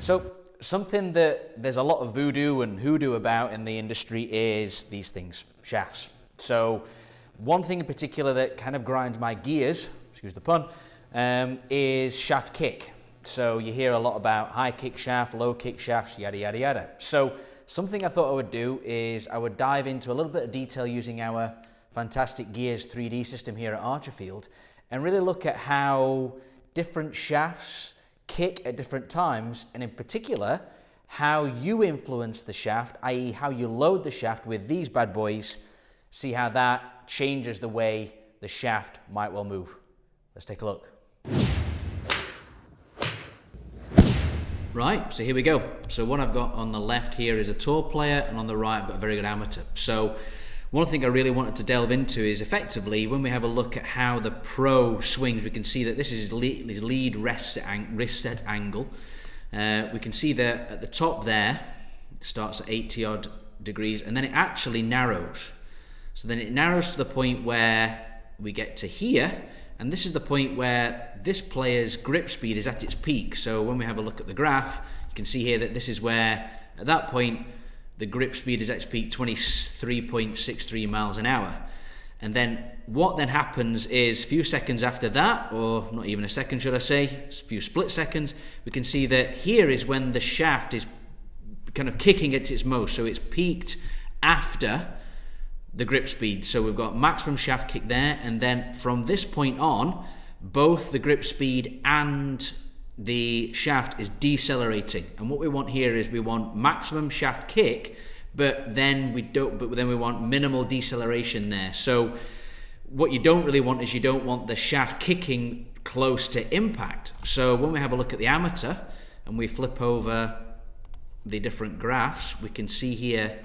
So something that there's a lot of voodoo and hoodoo about in the industry is these things, shafts. So one thing in particular that kind of grinds my gears, excuse the pun, is shaft kick. So you hear a lot about high kick shaft, low kick shafts, yada, yada, yada. So something I thought I would do is I would dive into a little bit of detail using our fantastic Gears 3D system here at Archerfield and really look at how different shafts kick at different times, and in particular, how you influence the shaft, i.e. how you load the shaft with these bad boys, see how that changes the way the shaft might well move. Let's take a look. Right, so here we go. So what I've got on the left here is a tour player, and on the right I've got a very good amateur. So one thing I really wanted to delve into is effectively when we have a look at how the pro swings, we can see that this is his lead wrist set angle. We can see that at the top there, it starts at 80 odd degrees, and then it actually narrows. So then it narrows to the point where we get to here, and this is the point where this player's grip speed is at its peak. So when we have a look at the graph, you can see here that this is where, at that point, the grip speed is at its peak, 23.63 miles an hour. And then what then happens is a few seconds after that, or not even a second should I say, a few split seconds, we can see that here is when the shaft is kind of kicking at its most. So it's peaked after the grip speed. So we've got maximum shaft kick there, and then from this point on, both the grip speed and the shaft is decelerating. And what we want here is we want maximum shaft kick, but then we want minimal deceleration there. So what you don't really want is you don't want the shaft kicking close to impact. So when we have a look at the amateur and we flip over the different graphs, we can see here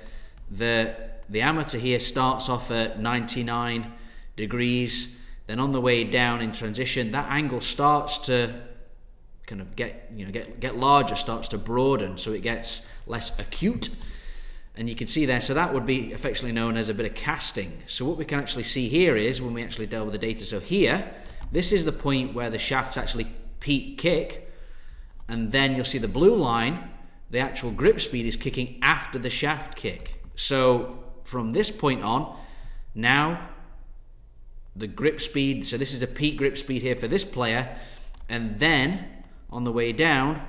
that the amateur here starts off at 99 degrees. Then on the way down in transition, that angle starts to kind of get larger, starts to broaden, so it gets less acute. And you can see there, so that would be affectionately known as a bit of casting. So what we can actually see here is when we actually delve the data. So here, this is the point where the shaft's actually peak kick, and then you'll see the blue line, the actual grip speed is kicking after the shaft kick. So from this point on, now the grip speed, so this is a peak grip speed here for this player, and then on the way down,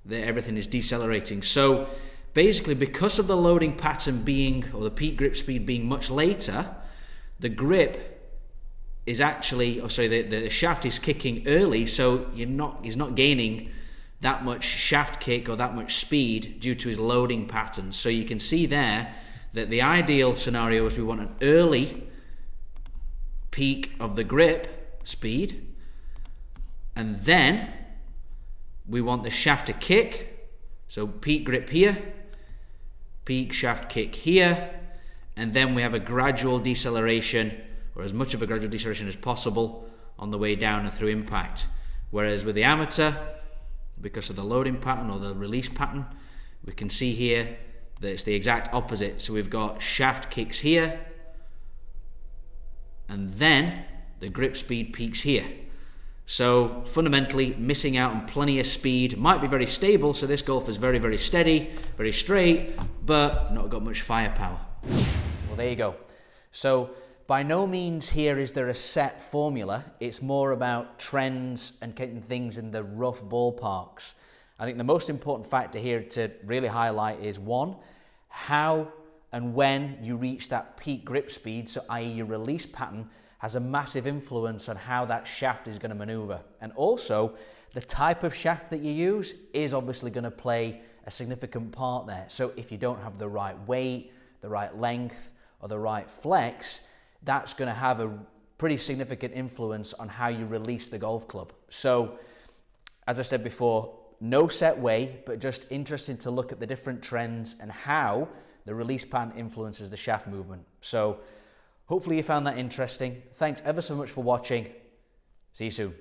everything is decelerating. So basically, because of the loading pattern being, or the peak grip speed being much later, the grip is actually, the shaft is kicking early, so he's not gaining that much shaft kick or that much speed due to his loading pattern. So you can see there that the ideal scenario is we want an early peak of the grip speed, and then we want the shaft to kick. So peak grip here, peak shaft kick here, and then we have a gradual deceleration, or as much of a gradual deceleration as possible on the way down and through impact. Whereas with the amateur, because of the loading pattern or the release pattern, we can see here that it's the exact opposite. So we've got shaft kicks here, and then the grip speed peaks here. So fundamentally, missing out on plenty of speed. Might be very stable, so this golf is very, very steady, very straight, but not got much firepower. Well, there you go. So by no means here is there a set formula. It's more about trends and getting things in the rough ballparks. I think the most important factor here to really highlight is one, how and when you reach that peak grip speed, so i.e. your release pattern, has a massive influence on how that shaft is going to maneuver. And also, the type of shaft that you use is obviously going to play a significant part there. So if you don't have the right weight, the right length, or the right flex, that's going to have a pretty significant influence on how you release the golf club. So, as I said before, no set way, but just interesting to look at the different trends and how the release pattern influences the shaft movement. So, hopefully you found that interesting. Thanks ever so much for watching. See you soon.